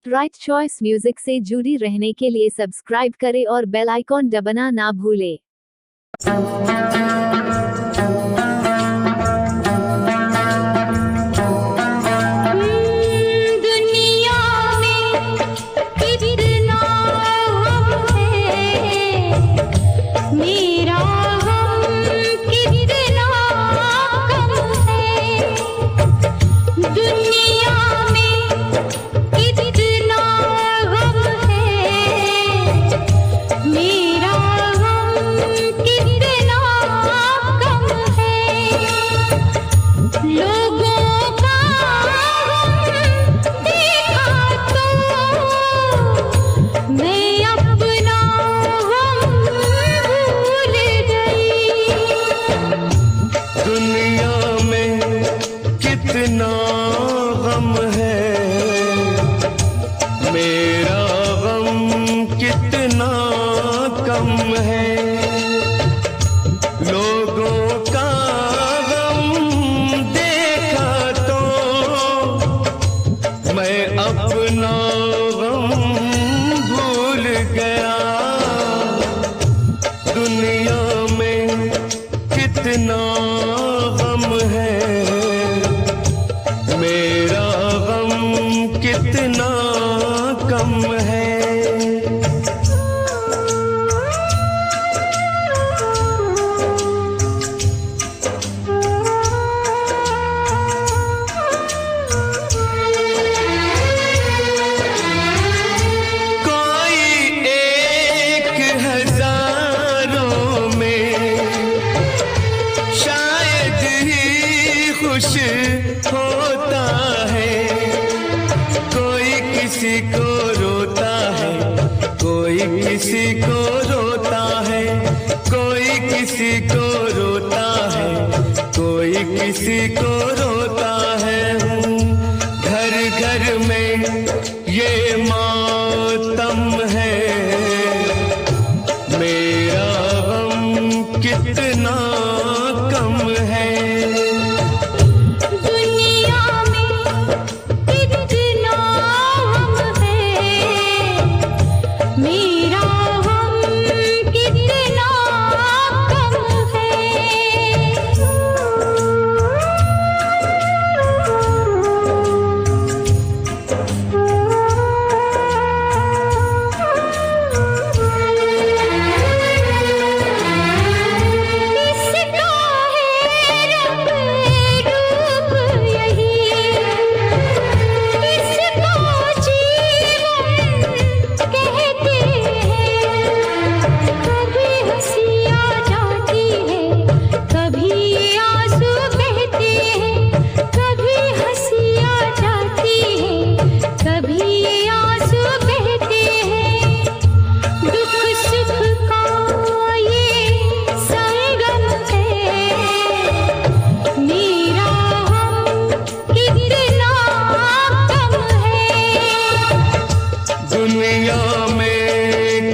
Right choice music से जुड़ी रहने के लिए सब्सक्राइब करें और बेल आइकॉन दबाना ना भूलें। कितना गम है, मेरा गम कितना कम है। लोगों का गम देखा तो मैं अपना गम भूल गया। दुनिया में कितना गम है, मेरा गम कितना कम है। कोई एक हजारों में शायद ही खुश होता है। कोई किसी को रोता है, कोई किसी को रोता है, कोई किसी को रोता है, कोई किसी को रोता है। घर घर में ये मातम है, मेरा गम कितना कम है। दुनिया में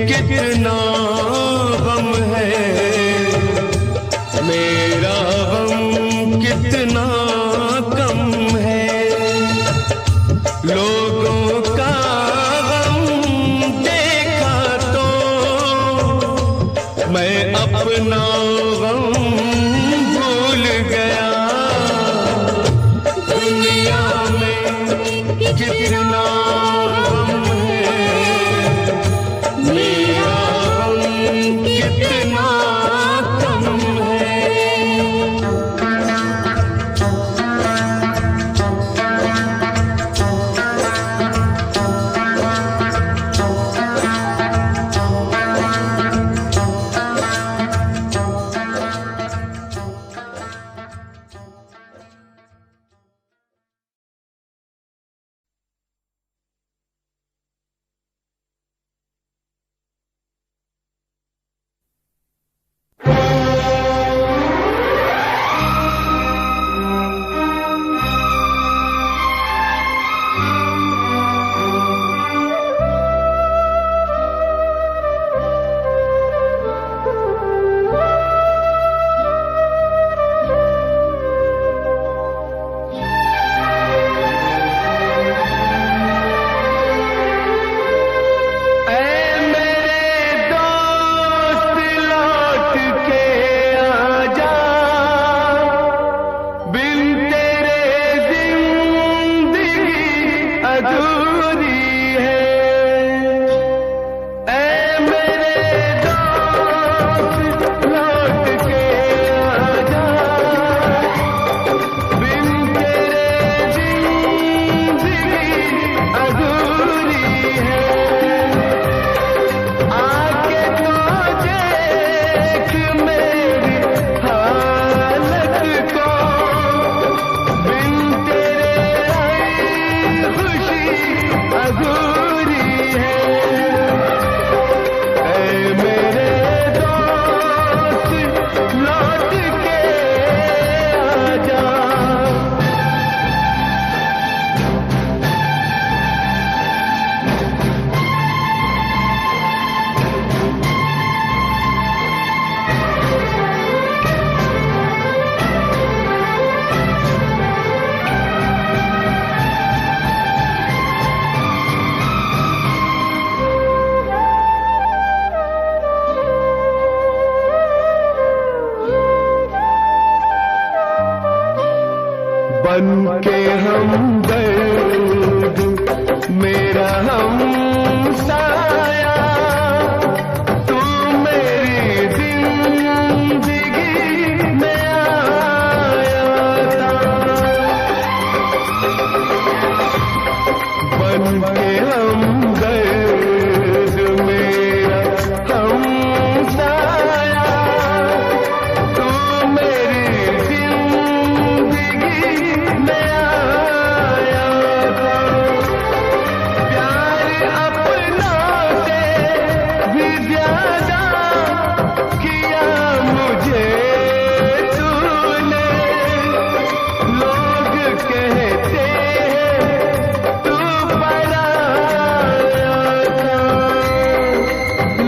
कितना गम है, मेरा गम कितना कम है। लोगों का गम देखा तो मैं अपना गम भूल गया। दुनिया में कितना गम है, मेरा गम कितना कम है। अधूरी है। ऐ मेरे दोस्त लौट के आजा, बिन तेरे जिंदगी अधूरी है। आके तो देख मेरी हालत को, बिन तेरे आई खुशी अधूरी है। ऐ मेरे दोस्त लौट के आजा। बन के हमदर्द मेरा हमसाया, तू मेरी जिंदगी में आया था। बन के हमदर्द मेरा हमसाया, तू मेरी जिंदगी में आया था। प्यार अपना से भी ज्यादा किया मुझे तूने। लोग कहते हैं तू पराया था,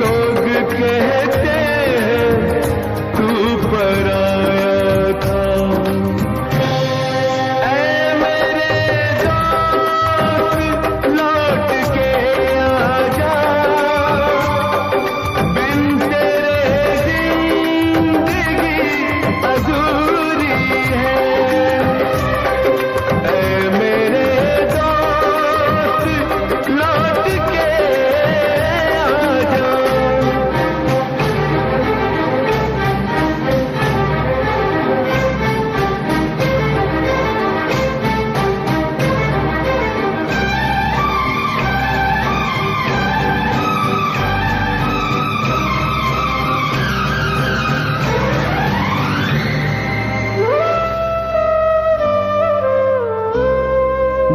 लोग कहते हैं तू पराया था। ऐ मेरे दोस्त लौट के आजा, बिन तेरे जिंदगी अधूरी है। ऐ मेरे दोस्त लौट के आजा।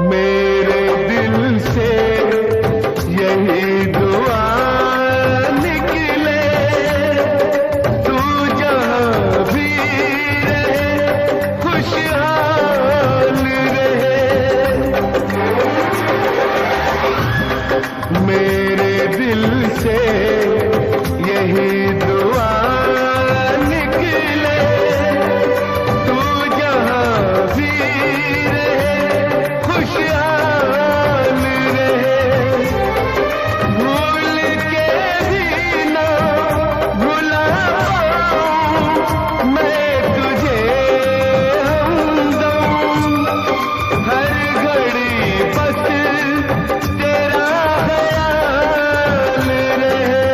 मेरे दिल से यही दुआ निकले, तू जहाँ भी रहे खुशहाल रहे। मेरे दिल से यही दुआ निकले, तू जहाँ भी रहे खुशहाल रहे। भूल के भी ना भुला पाऊं मैं तुझे हमदम। हर घड़ी बस तेरा ख्याल रहे,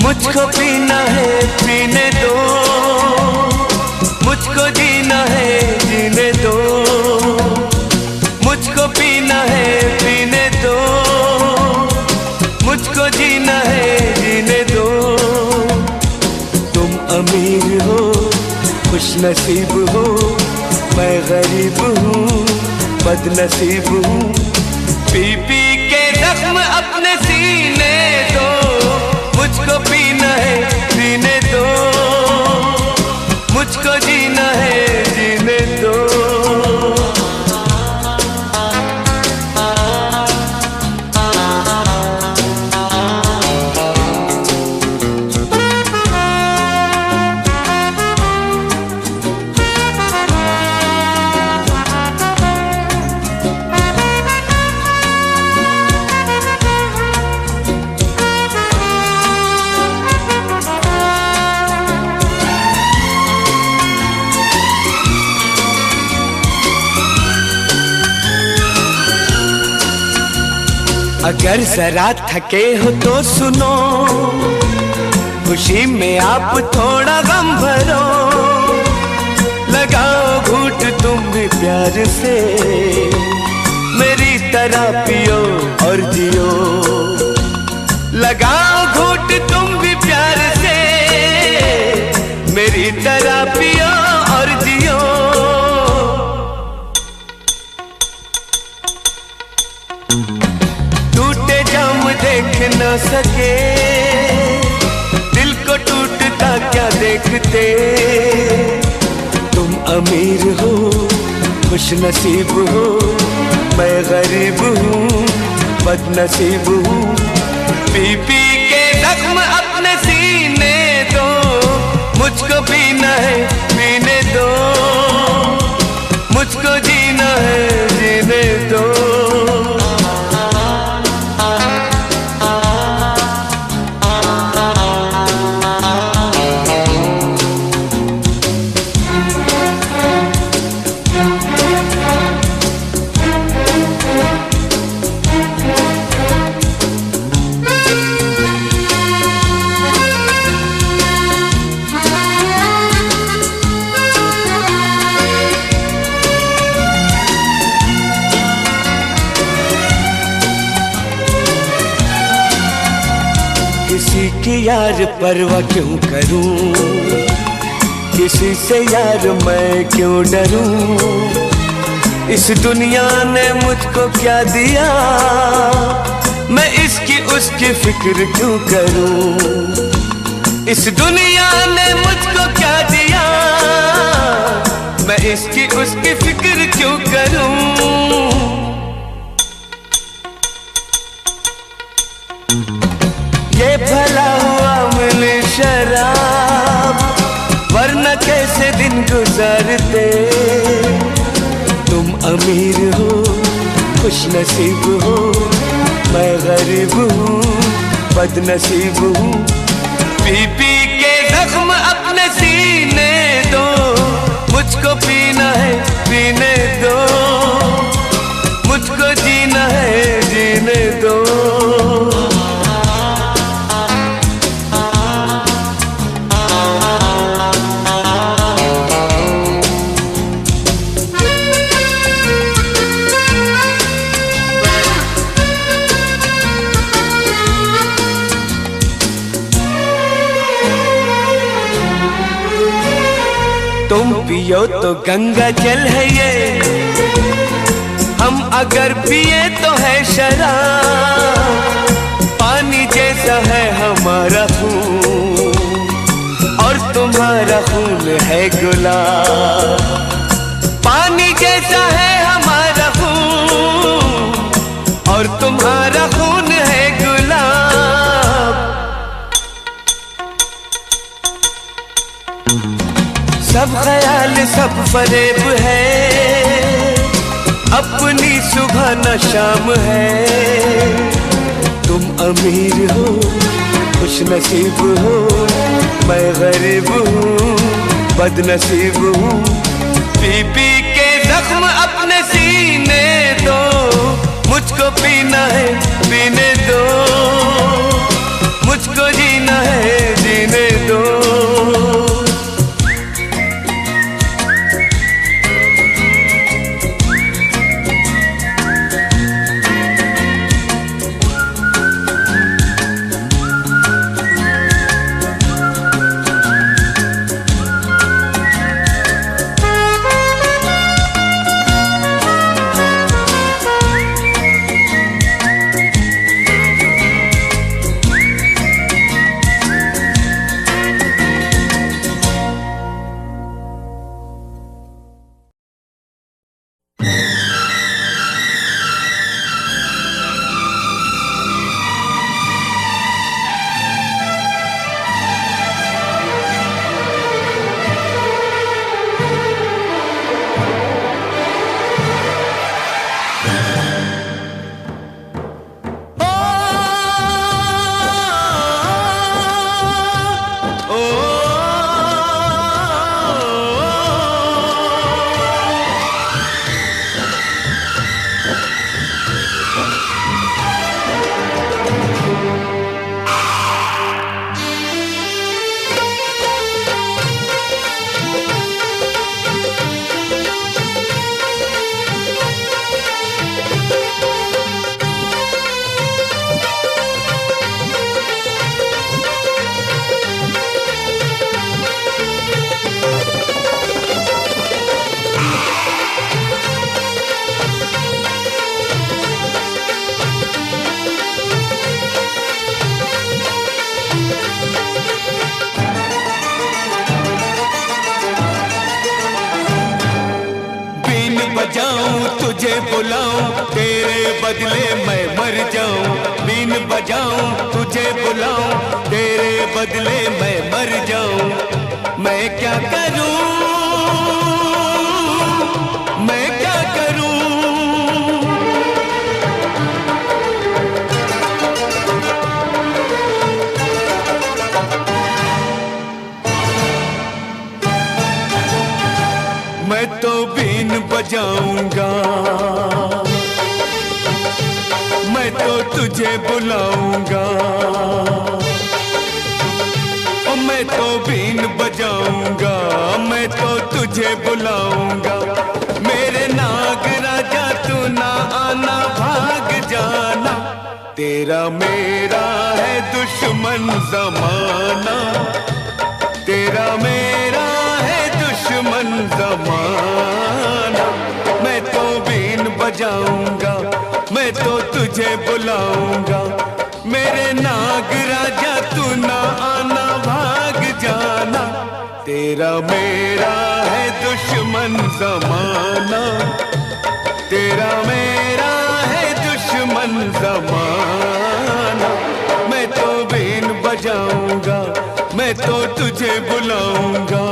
मुझको पीना है पीने दो, मुझको जीना है जीने दो, मुझको पीना है पीने दो, मुझको जीना है जीने दो। तुम अमीर हो खुश नसीब हो, मैं गरीब हूँ बदनसीब हूँ। पी पी के जख्म अपने सीने दो, मुझको पीना है पीने दो, मुझको जीना है जीने दो। अगर जरा थके हो तो सुनो, खुशी में आप थोड़ा गम भरो। लगाओ घूंट तुम भी प्यार से, मेरी तरह पियो और जियो। लगाओ घूंट तुम भी प्यार से, मेरी तरह पियो और जियो। टूटे जाम देख न सके, दिल को टूटता क्या देखते। तुम अमीर हो खुश नसीब हो, मैं गरीब हूँ बदनसीब हूँ। पी पी के जख्म अपने सीने दो, मुझको पीना है पीने दो, मुझको जीना है जीने दो। किसी की यार परवाह क्यों करूं, किसी से यार मैं क्यों डरूं। इस दुनिया ने मुझको क्या दिया, मैं इसकी उसकी फिक्र क्यों करूं। इस दुनिया ने मुझको क्या दिया, मैं इसकी उसकी फिक्र क्यों करूं। ये भला हुआ मिली शराब, वरना कैसे दिन गुजारते। तुम अमीर हो खुश नसीब हो, मैं गरीब हूँ बदनसीब हूँ। पी पी के जख्म अपने सीने दो, मुझको पीना है पीने दो, मुझको जीना है जीने दो। तुम पियो तो गंगा जल है ये, हम अगर पिए तो है शराब। पानी जैसा है हमारा खून और तुम्हारा खून है गुलाब। पानी जैसा है हमारा खून और तुम्हारा सब ख्याल सब फरेब है, अपनी सुबह न शाम है। तुम अमीर हो खुश नसीब हो, मैं गरीब हूँ बदनसीब हूँ। पी पी के जख्म अपने सीने दो, मुझको पीना है पीने दो, मुझको जीना है जीने दो। तुझे बुलाऊं तेरे बदले मैं मर जाऊं, बीन बजाऊं तुझे बुलाऊं तेरे बदले मैं मर जाऊं। मैं क्या करूं मैं क्या करूं। मैं तो बीन बजाऊंगा, मैं तो तुझे बुलाऊंगा। ओ मैं तो बीन बजाऊंगा, मैं तो तुझे बुलाऊंगा। मेरे नाग राजा तू ना आना भाग जाना, तेरा मेरा है दुश्मन जमाना, तेरा मेरा है दुश्मन जमाना। मैं तो बीन बजाऊंगा, मैं तो तुझे बुलाऊंगा। मेरे नाग राजा तू ना आना भाग जाना, तेरा मेरा है दुश्मन जमाना, तेरा मेरा है दुश्मन जमाना। मैं तो बीन बजाऊंगा, मैं तो तुझे बुलाऊंगा।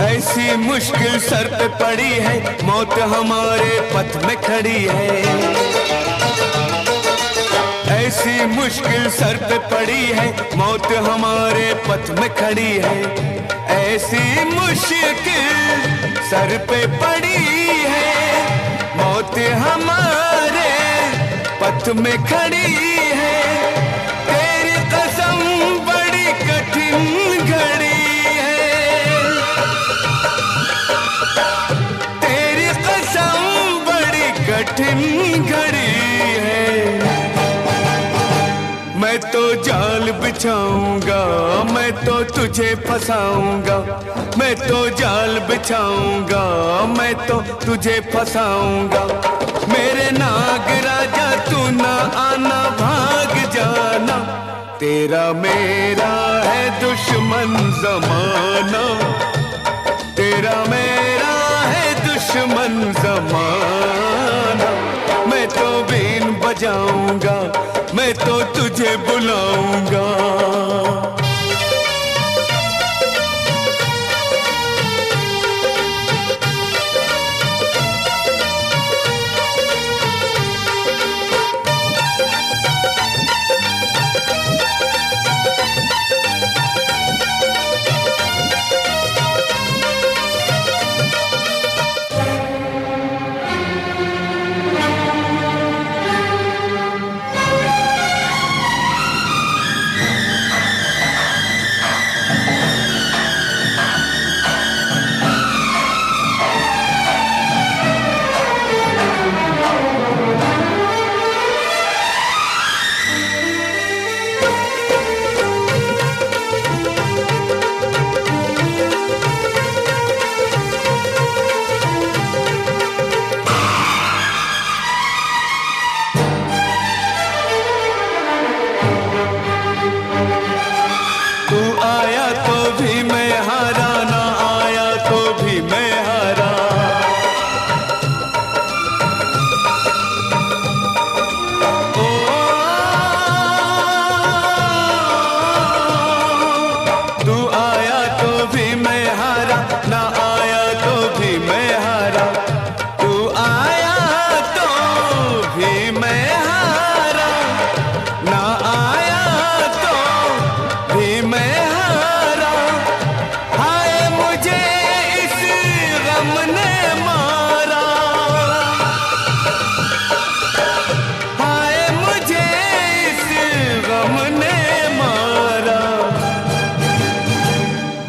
ऐसी मुश्किल सर पे पड़ी है, मौत हमारे पथ में खड़ी है। ऐसी मुश्किल सर पे पड़ी है, मौत हमारे पथ में खड़ी है। ऐसी मुश्किल सर पे पड़ी है, मौत हमारे पथ में खड़ी है। तेरी कसम बड़ी कठिन घड़ी है, तेरी कसम बड़ी कठिन घड़ी है। मैं तो जाल बिछाऊंगा, मैं तो तुझे फंसाऊंगा। मैं तो जाल बिछाऊंगा, मैं तो तुझे फंसाऊंगा। मेरे नाग राजा तू ना आना, भाग जाना। तेरा मेरा है दुश्मन ज़माना, तेरा मेरा है दुश्मन ज़माना। मैं तो बीन बजाऊंगा, मैं तो तुझे बुलाऊंगा।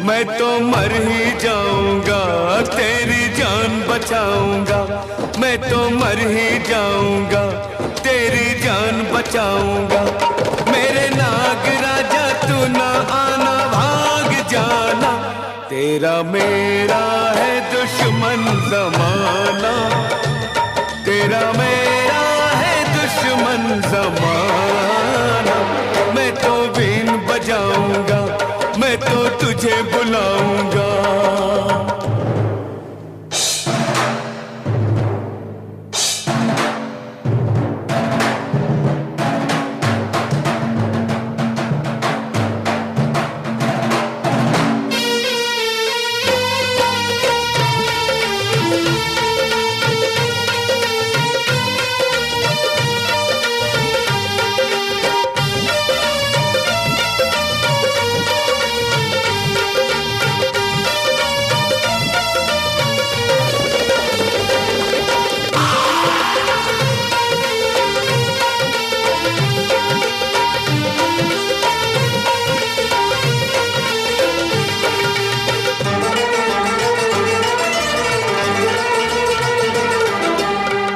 मैं तो मर ही जाऊंगा, तेरी जान बचाऊंगा। मैं तो मर ही जाऊंगा, तेरी जान बचाऊंगा। मेरे नाग राजा तू ना आना, भाग जाना। तेरा मेरा है दुश्मन ज़माना, तेरा मेरा है दुश्मन ज़माना। मैं तो बीन बजाऊंगा, मैं तो तुझे बुलाऊंगा।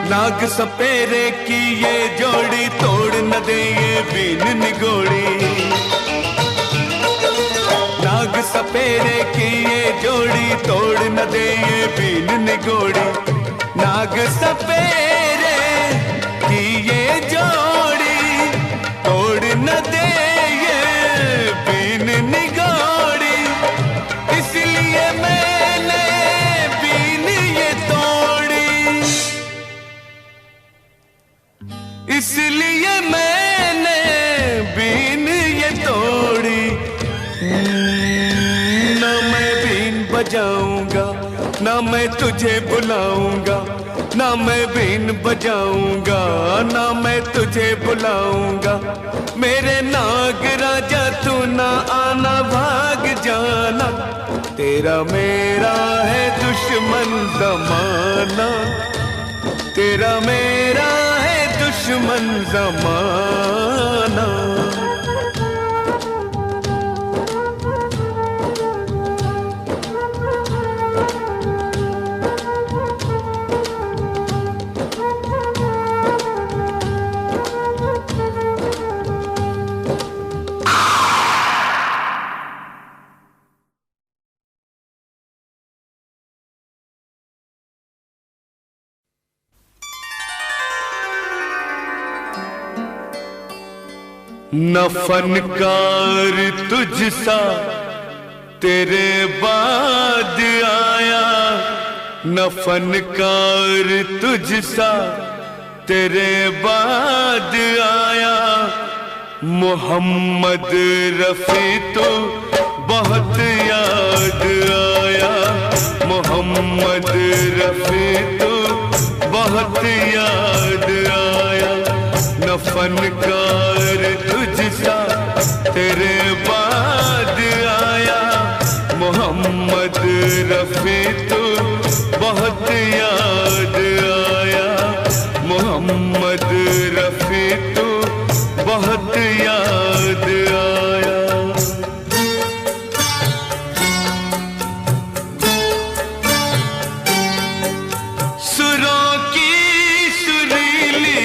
नाग सपेरे की ये जोड़ी तोड़ न दे ये बीन निगोड़ी। नाग सपेरे की ये जोड़ी तोड़ न दे ये बीन निगोड़ी। नाग सपेरे की ये जोड़ी तोड़ न दे ये बीन निगोड़ी। इसलिए मैंने बीन ये तोड़ी, इसलिए मैंने बीन ये तोड़ी। ना मैं बीन बजाऊंगा, ना मैं तुझे बुलाऊंगा। ना मैं बीन बजाऊंगा, ना मैं तुझे बुलाऊंगा। मेरे नाग राजा तू ना आना, भाग जाना। तेरा मेरा है दुश्मन ज़माना, तेरा मेरा है दुश्मन ज़माना। न फनकार तुझसा तेरे बाद आया, न फनकार तुझसा तेरे बाद आया। मोहम्मद रफ़ी तो बहुत याद आया, मोहम्मद रफ़ी तो बहुत याद आया। न फनकार तुझसा तेरे बाद आया, मोहम्मद रफ़ी तो बहुत याद आया, मोहम्मद रफ़ी तो बहुत याद आया। सुरों की सुरीली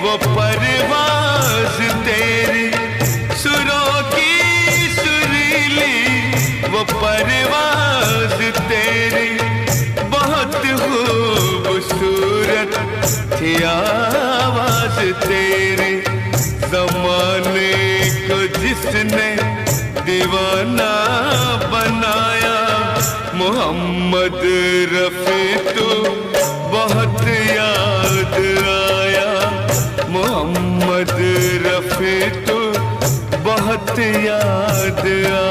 वो परवाज़ तेरी, सुरों की सुरीली वो परवाज़ तेरी। बहुत खूबसूरत थी आवाज़ तेरी, ज़माने को जिसने दीवाना बनाया। मोहम्मद रफ़ी तो बहुत याद आया, मोहम्मद रफ़ी तो बहुत याद आया।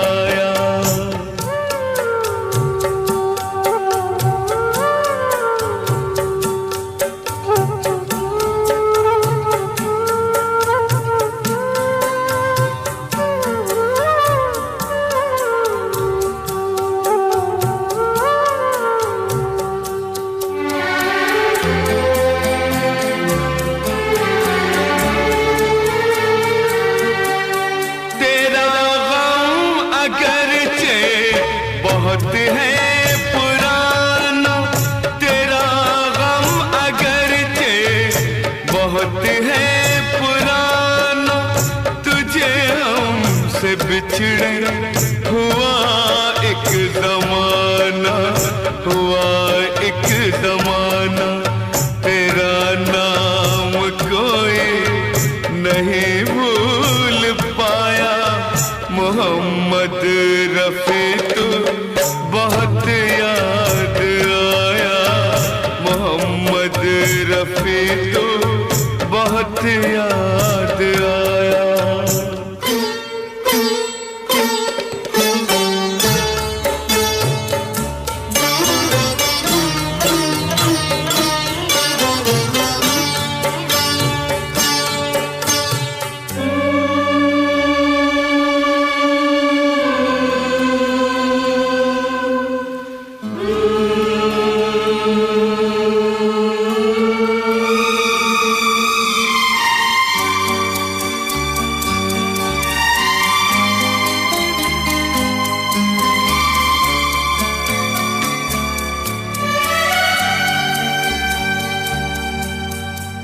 बहुत है पुराना तेरा गम, अगरचे बहुत है पुराना। तुझे हमसे बिछड़े हुआ एक ज़माना, हुआ एक ज़माना। तेरा नाम कोई नहीं भूल पाया, मोहम्मद रफ़ी तो बहुत याद आया, मोहम्मद रफ़ी तो बहुत याद आया।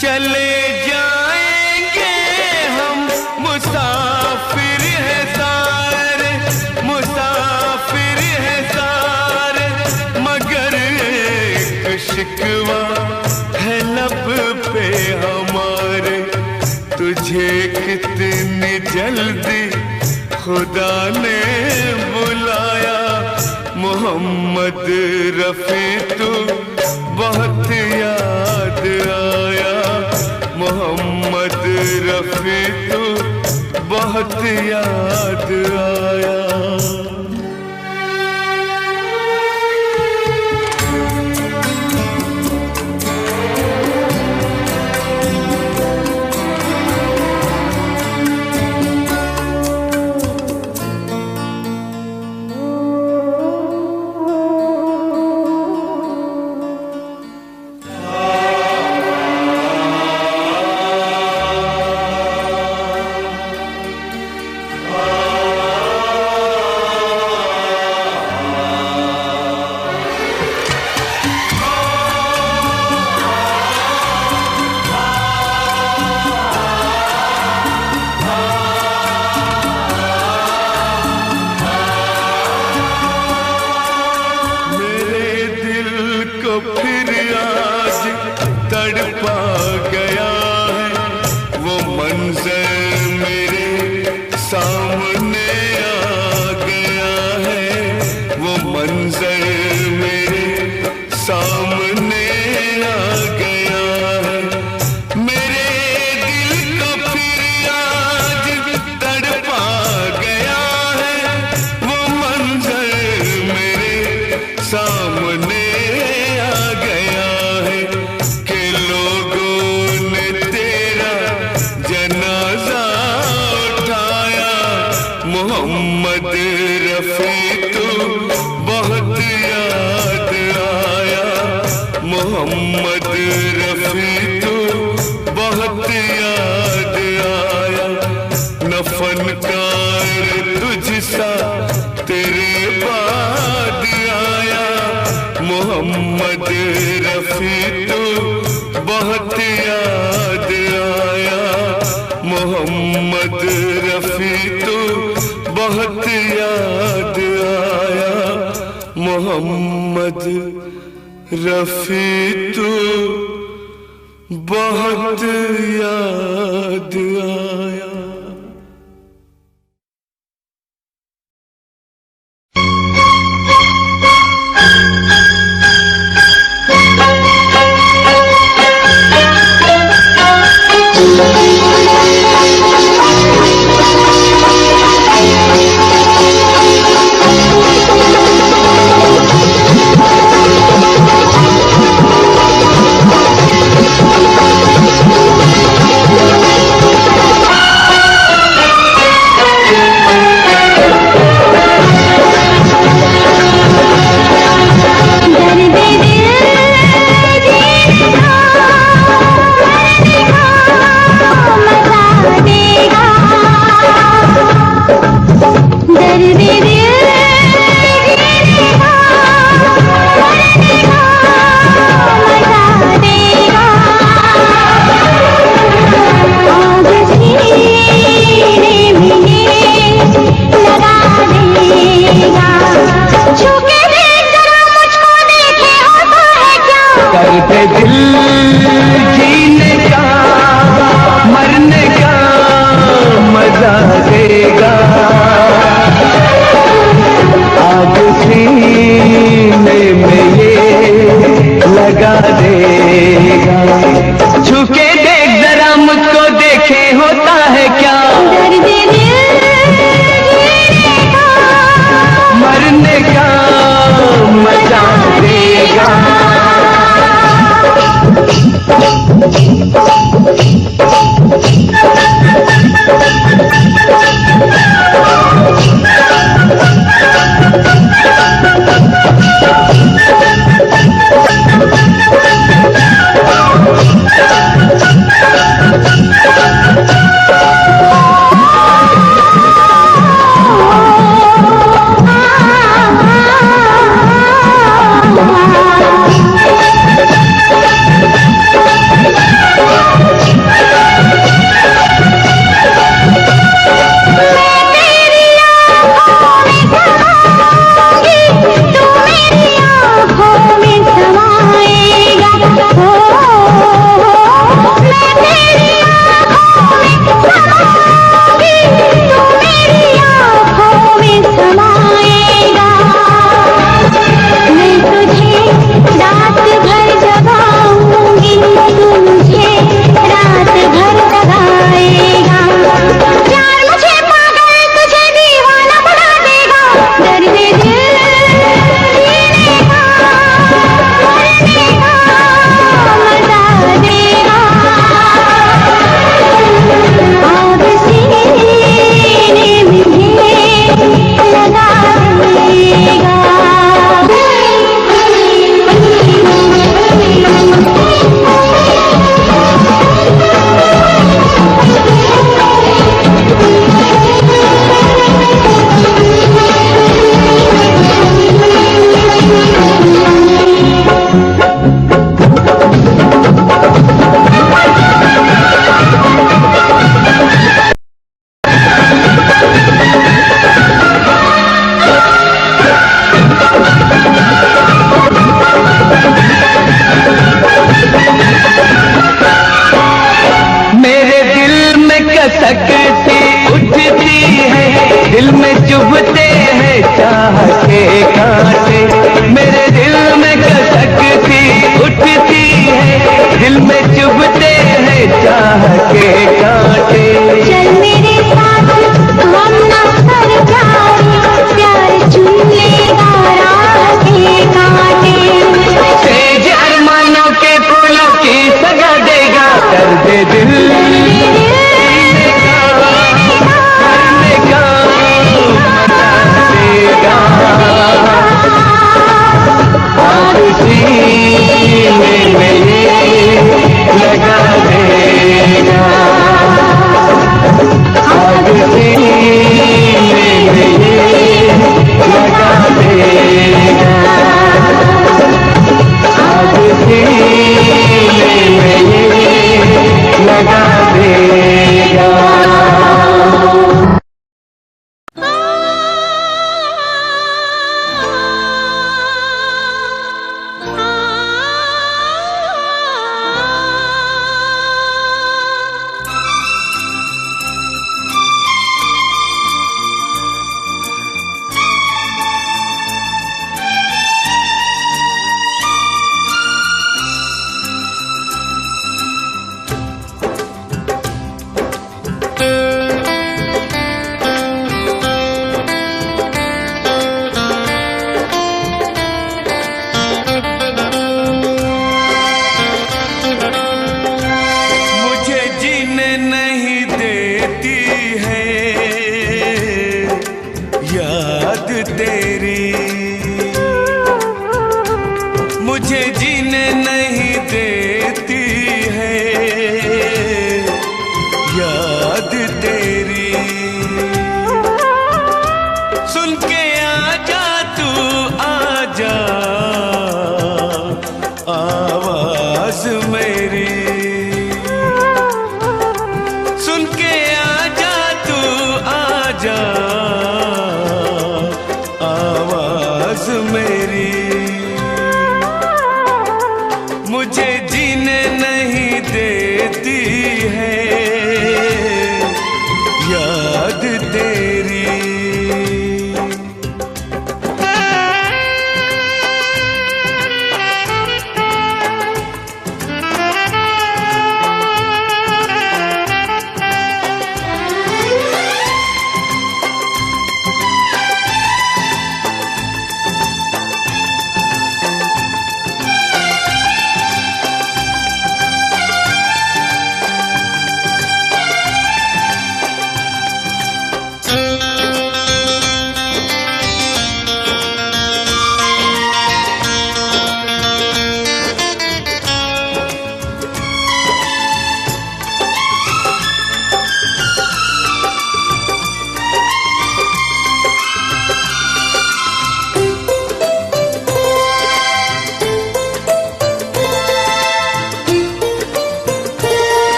चले जाएंगे हम मुसाफिर हैं सारे, मुसाफिर हैं सारे। मगर एक शिकवा है लब पे हमारे, तुझे कितनी जल्दी खुदा ने बुलाया। मोहम्मद रफ़ी तो बहुत याद आया, मोहम्मद रफ़ी तो बहुत याद आया। मोहम्मद रफी तू बहुत याद आया, मोहम्मद रफी तू बहुत याद आया, न फनकार तुझसा तेरे बाद आया, मोहम्मद रफी तू बहुत याद आया, मोहम्मद रफी तू बहुत याद आया, मोहम्मद रफी तू बहुत याद आया।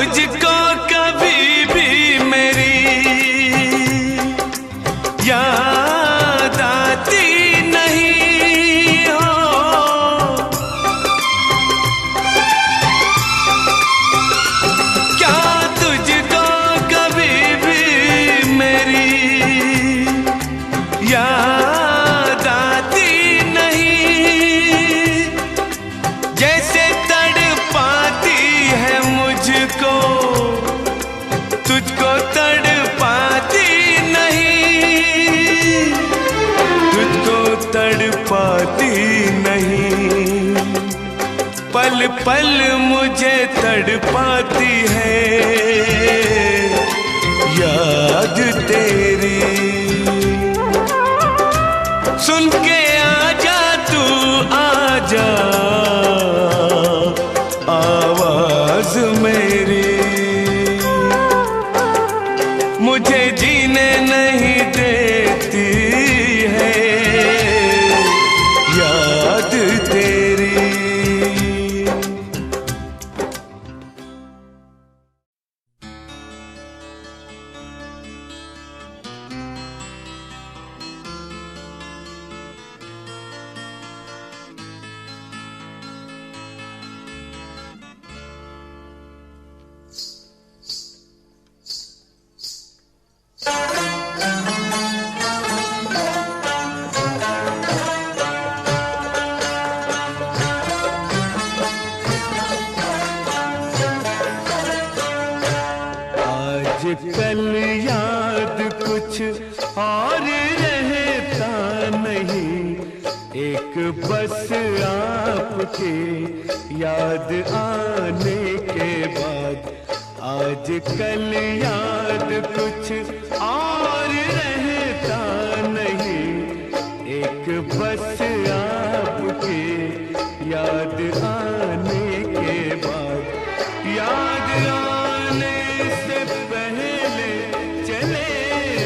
तुझको कभी भी मेरी याद आती नहीं हो, क्या तुझको कभी भी मेरी याद आती नहीं, जैसे तड़पाती है मुझको तुझको तड़पाती नहीं, तुझको तड़पाती नहीं, पल पल मुझे तड़पाती है याद तेरी। सुन के आजा तू आजा आवाज मेरी, मुझे जीने नहीं देती है याद तेरी। कल याद कुछ और रहता नहीं, एक बस आपके याद आने के बाद। आज कल याद कुछ और रहता नहीं, एक बस आपके याद आने के बाद। याद आने से पहले चले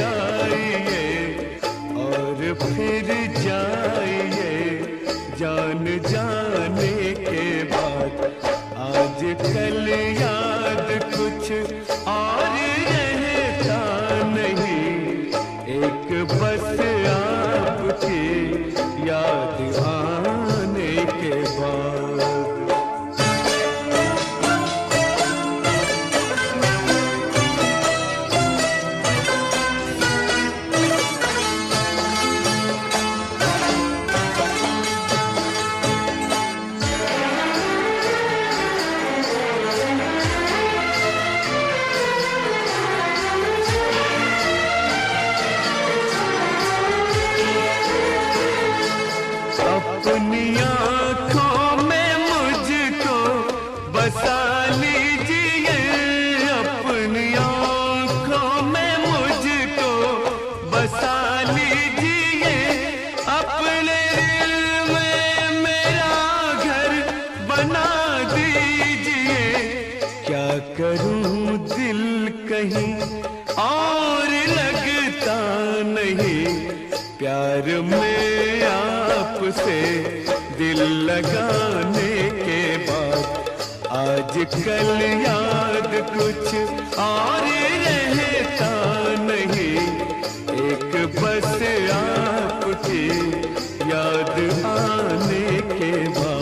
आइए और फिर जाइए जान जाने के बाद। आज कल याद कुछ और रहता नहीं, एक बस आपकी याद आने के बाद। अपनी आँखों में मुझको बसा लीजिए, अपनी आँखों में मुझको बसा लीजिए, अपने दिल में मेरा घर बना दीजिए। क्या करूं दिल कहीं और लगता नहीं, प्यार में आपसे दिल लगाने के बाद। आज कल याद कुछ और रहता नहीं, एक बस आपकी याद आने के बाद।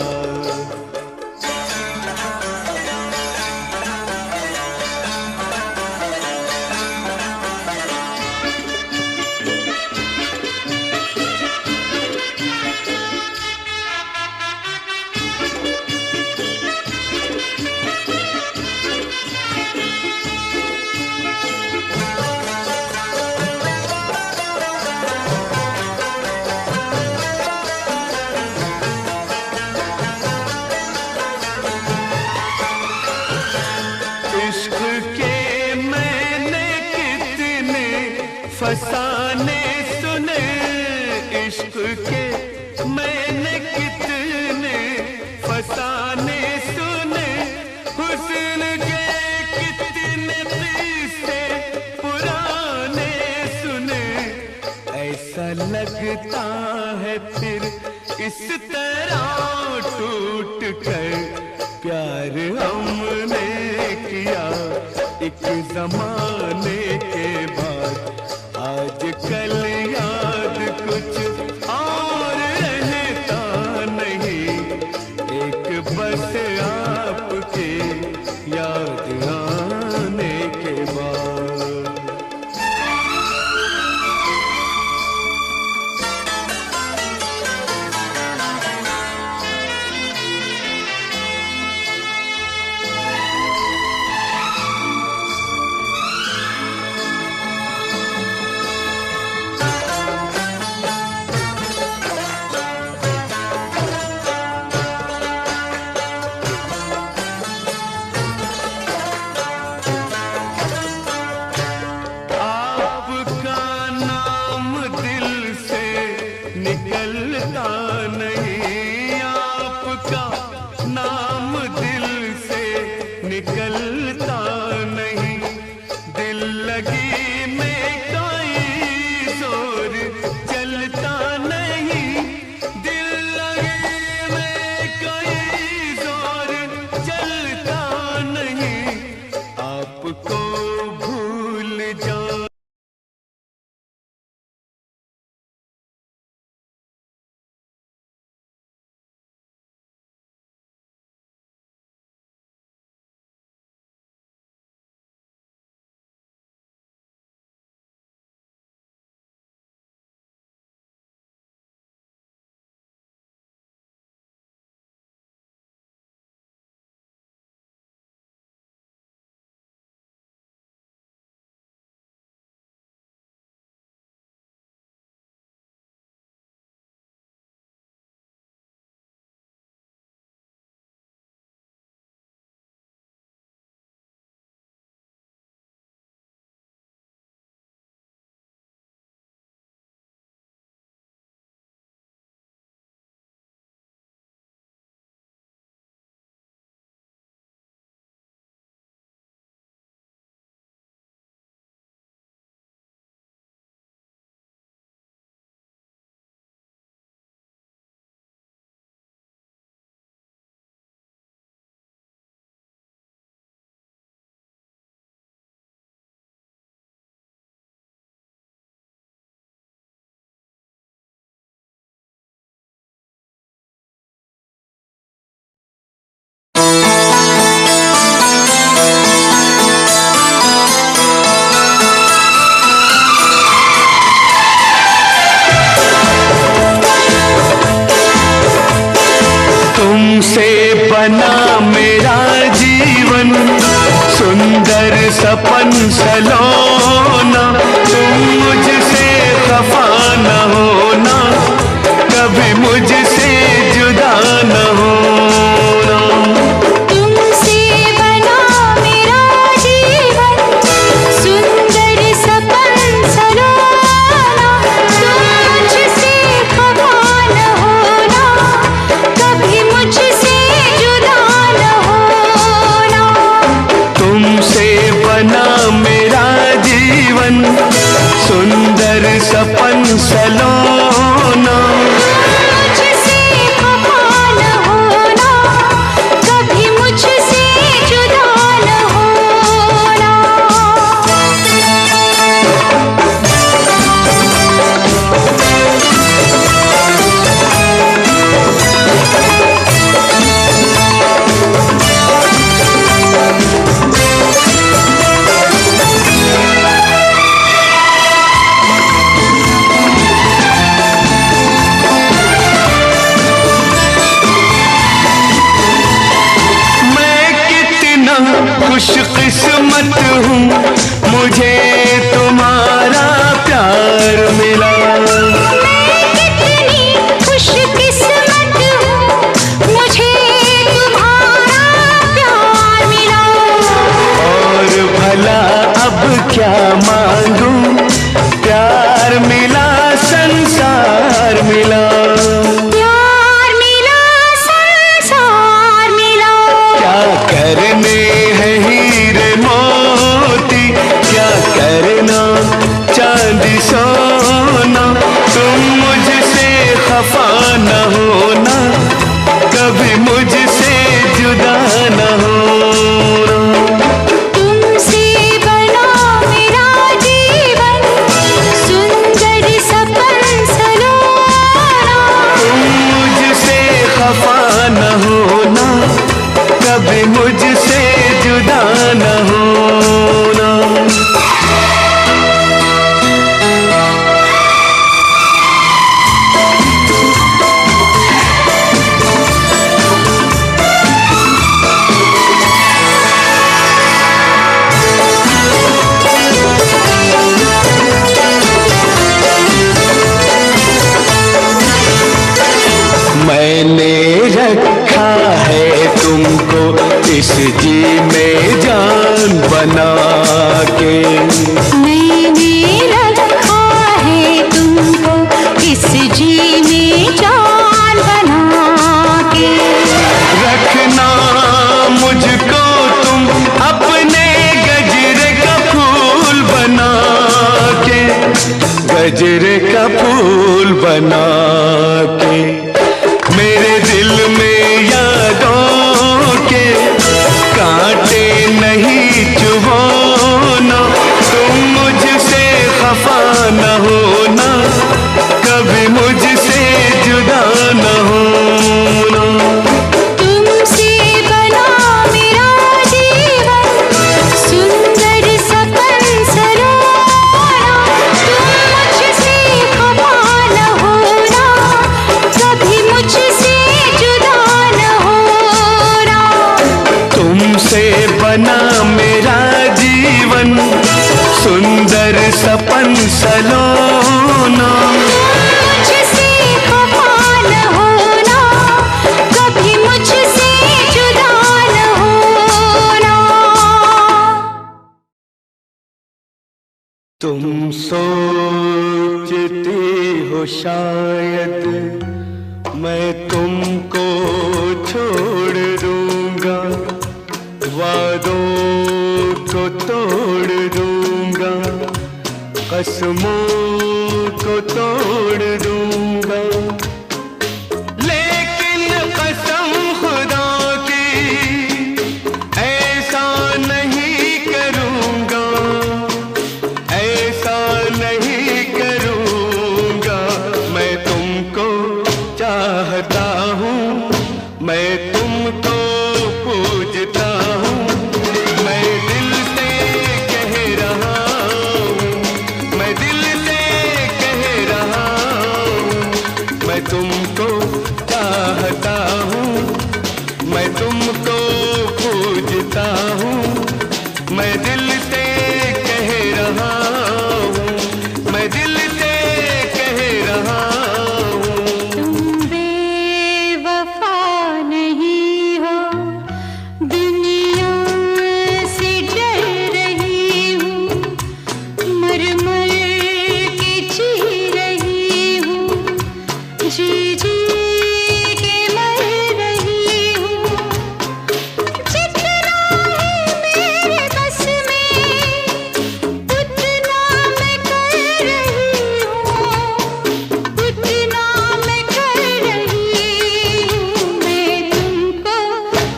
फसाने सुने इश्क के मैंने कितने फसाने सुने, हुस्न के कितने किस्से पुराने सुने। ऐसा लगता है फिर इस तरह टूट कर प्यार हमने किया एक जमाने के बाद आज कल याद कुछ और रहता नहीं, एक बस आपके याद आने के बाद। निकलता नहीं, आपका नाम दिल से निकलता नहीं, दिल लगी में कोई जोर चलता नहीं, दिल लगी में कोई जोर चलता नहीं, आपको भूल जा। बना मेरा जीवन सुंदर सपन सलोना, तुम मुझसे खफा न होना, कभी मुझसे जुदा न होना। तुमसे बना मेरा जीवन सुंदर सपन सलोना, तुम मुझसे खफा न होना, कभी मुझसे जुदा न होना। तुमसे बना मेरा जीवन सुंदर सपन सलोना, मुझसे खफा न होना, कभी मुझसे जुदा न होना। खुशकिस्मत हूँ मुझे तुम्हारा प्यार मिला। मैं कितनी खुशकिस्मत हूँ मुझे तुम्हारा प्यार मिला। और भला अब क्या मांगूं, प्यार मिला संसार मिला। प्यार मिला संसार मिला। क्या करने हैं हीरे मोती, क्या करना चांदी सोना, तुम मुझसे खफा न होना, कभी मुझसे जुदा न होना। तुमसे में जान बना के। मैंने रखा है तुमको इस जी में जान बना के। रखना मुझको तुम अपने गजरे का फूल बना के, गजरे का फूल बना के। मेरे दिल में यादों के कांटे नहीं चुभोना, तुम मुझसे खफा न होना, कभी मुझसे जुदा न होना। तुमसे बना मेरा जीवन सुंदर सपन सरोना, तुम मुझसे खफा न होना, कभी मुझसे जुदा न होना। तुमसे बना मेरा जीवन सुंदर सपन सलोना, मुझसे खफा न होना, कभी मुझसे जुदा न होना। तुम सोचती हो शायद मैं तुमको छोड़ दूंगा, वादों को तोड़ दूंगा, कसमों को तोड़ दूंगा। लेकिन कसम खुदा की ऐसा नहीं करूंगा, ऐसा नहीं करूंगा। मैं तुमको चाहता हूँ, मैं तुमको पूजता हूँ, मैं दिल से कह रहा हूँ, मैं दिल से कह रहा हूँ। मैं तुमको चाहता हूँ, मैं तुमको पूजता हूँ, मैं दिल से कह रहा हूँ, मैं दिल से कह रहा हूँ। तुम बेवफा नहीं हो, दुनिया से डर रही हूँ, मर मर के जी रही हूँ, जी जी के मर रही हूँ। जितना है मेरे बस में उतना मैं कर रही हूँ, उतना मैं कर रही हूँ। मैं तुमको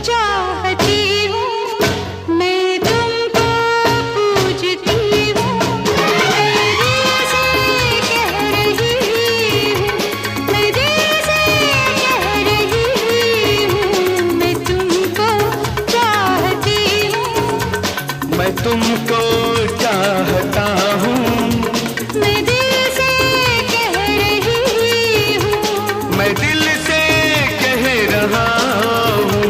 चाहती हूँ, मैं तुमको पूजती हूँ, मैं दिल से कह रही हूँ, मैं दिल से कह रही हूँ। मैं तुमको चाहती हूँ, मैं तुमको चाहता हूँ, मैं दिल से कह रही हूँ। मैं दिल से कह रहा हूँ।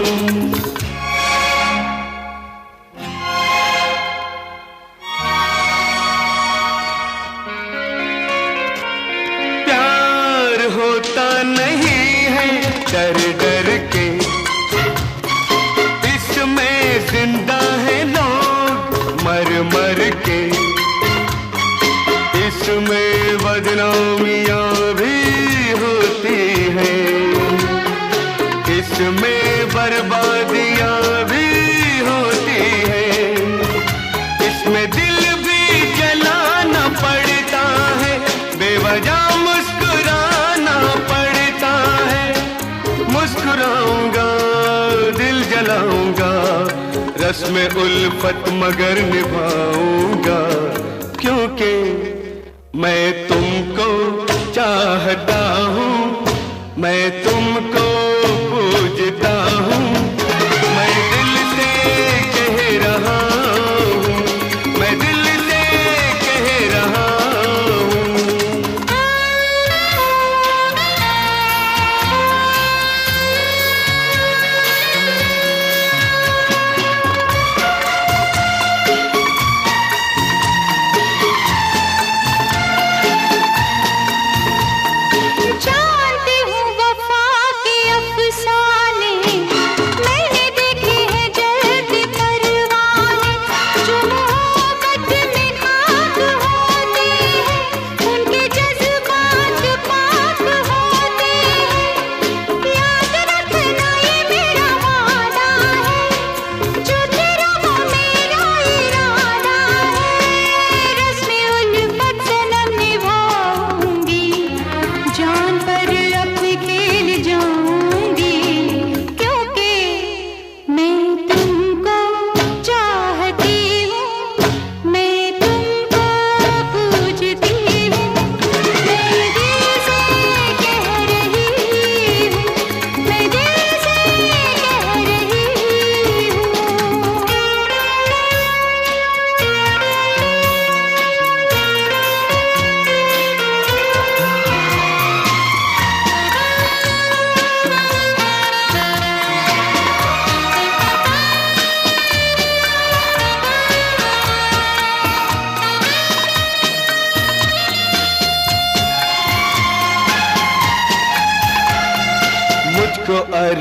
प्यार होता नहीं है डर डर के, इसमें जिंदा है लोग मर मर के, इसमें बदनामियां भी होती हैं, इसमें बर्बादियां भी होती हैं, इसमें दिल भी जलाना पड़ता है, बेवजह मुस्कुराना पड़ता है। मुस्कुराऊंगा दिल जलाऊंगा, रस्म उल्फत मगर निभाऊंगा, क्योंकि मैं तुमको चाहता हूँ, मैं तुमको पूजता हूँ, मैं दिल से कह रहा हूँ, मैं दिल से कह रहा हूँ। जानती हूँ वफा के अफसाने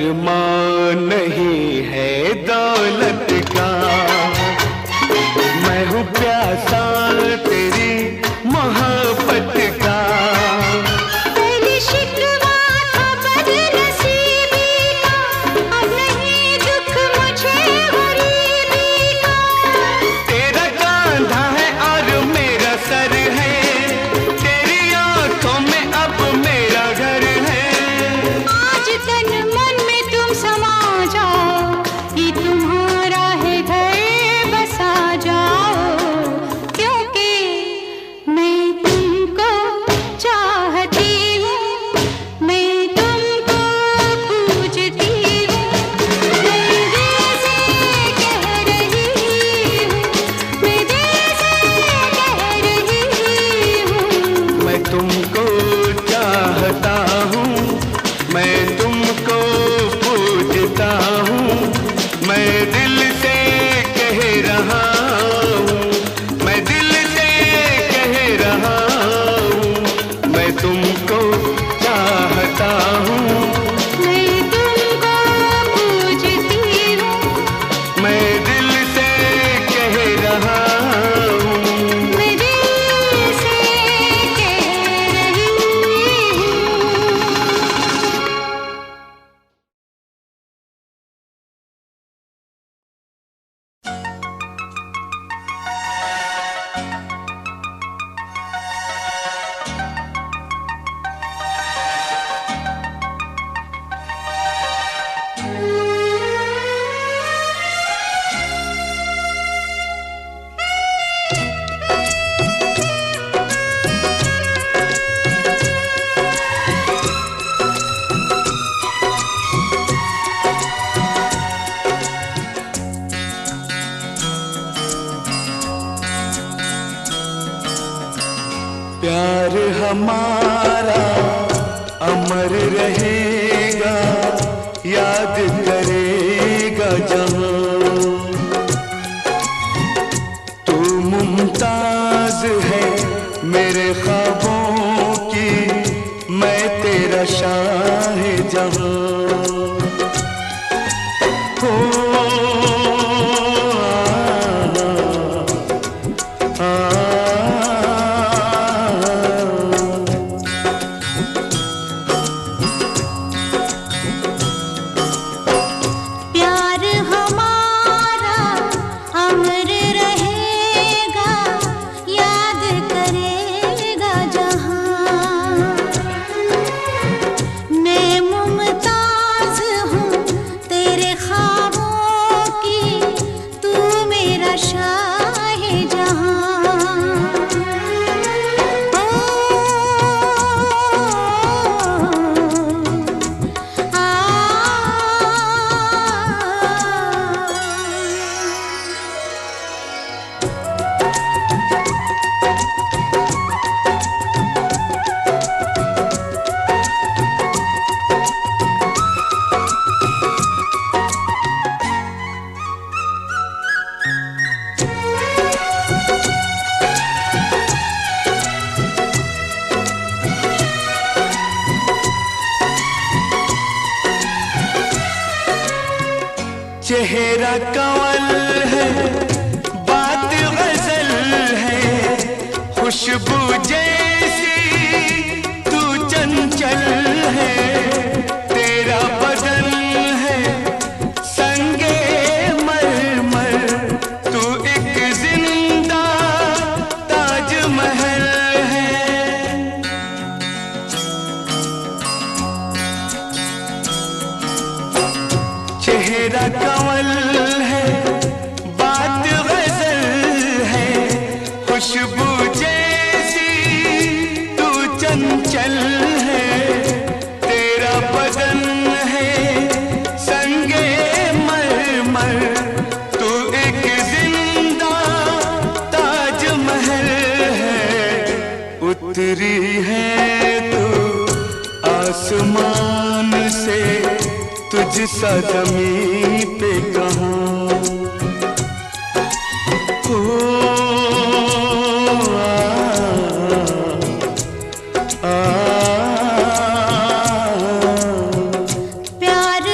अरमान नहीं है दौलत का, मैं हूँ प्यासा तेरी मोहब्बत का। पहले शिकवा था बदनसीबी का, अब नहीं दुख मुझे गरीबी का। तेरा कांधा है और मेरा सर है, तेरी आंखों में अब मेरा घर है। आज तन मन में तुम समा जाओ, ये तुम्हारा है घर, बसा जाओ। क्योंकि मैं तुमको चाहती हूँ, मैं तुमको पूजती हूँ। मैं दिल से कह रही हूँ, मैं दिल से कह रही हूँ। मैं तुमको चाहता हूँ, मैं तुमको पूजता हूँ, मैं दिल से कह रहा हूँ, मैं दिल से कह रहा हूँ। मैं तुमको चाहता हूँ, मैं तुमको पूजती हूँ, मैं दिल से कह रहा हूँ। मैं दिल से कह रही हूँ। प्यार हमारा अमर रहेगा, याद करेगा जहां। तू मुमताज है मेरे ख्वाबों की, मैं तेरा शाह जहां। हो प्यार हमारा अमर रहेगा, याद करेगा जहां। मैं मुमताज हूँ तेरे ख्वाबों की, तू मेरा शाह जहां। चेहरा कंवल है, बात गजल है, खुशबू जैसी तू चंचल है। तेरा बदन है संगे मरमर, तू एक जिंदा ताजमहल है। चेहरा कंवल है, बात गजल है, खुशबू जैसी तू चंचल है। तेरा बदन है संगे मरमर, तू एक जिंदा ताजमहल है। उतरी है तू आसमान से, तुझ सा ज़मीं पे कहाँ। प्यार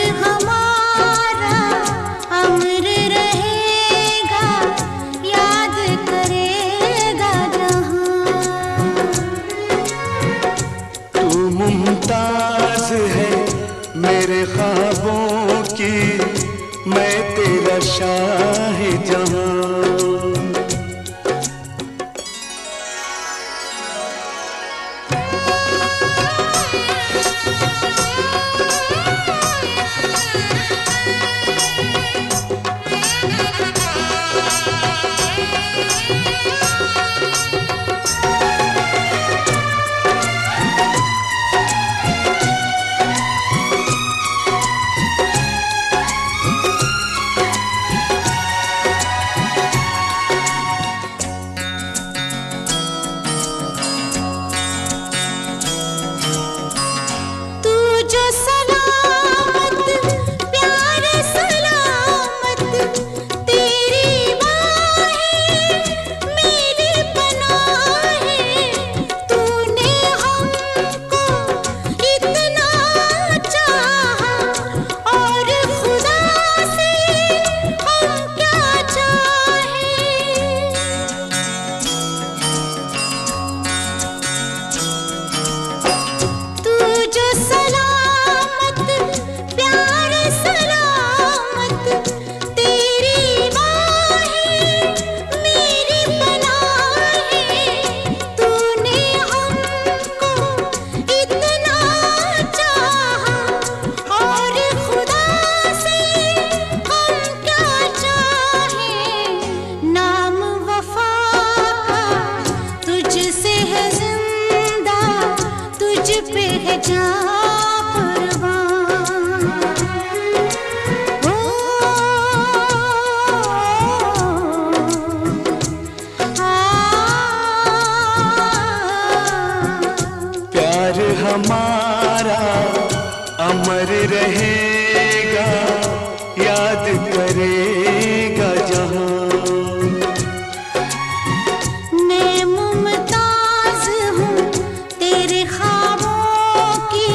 मैं मुमताज हूँ तेरे ख्वाबों की,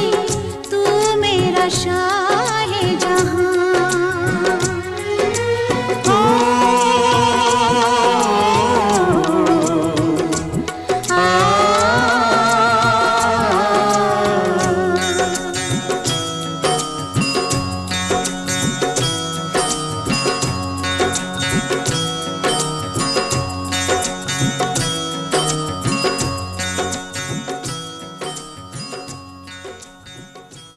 तू मेरा शाह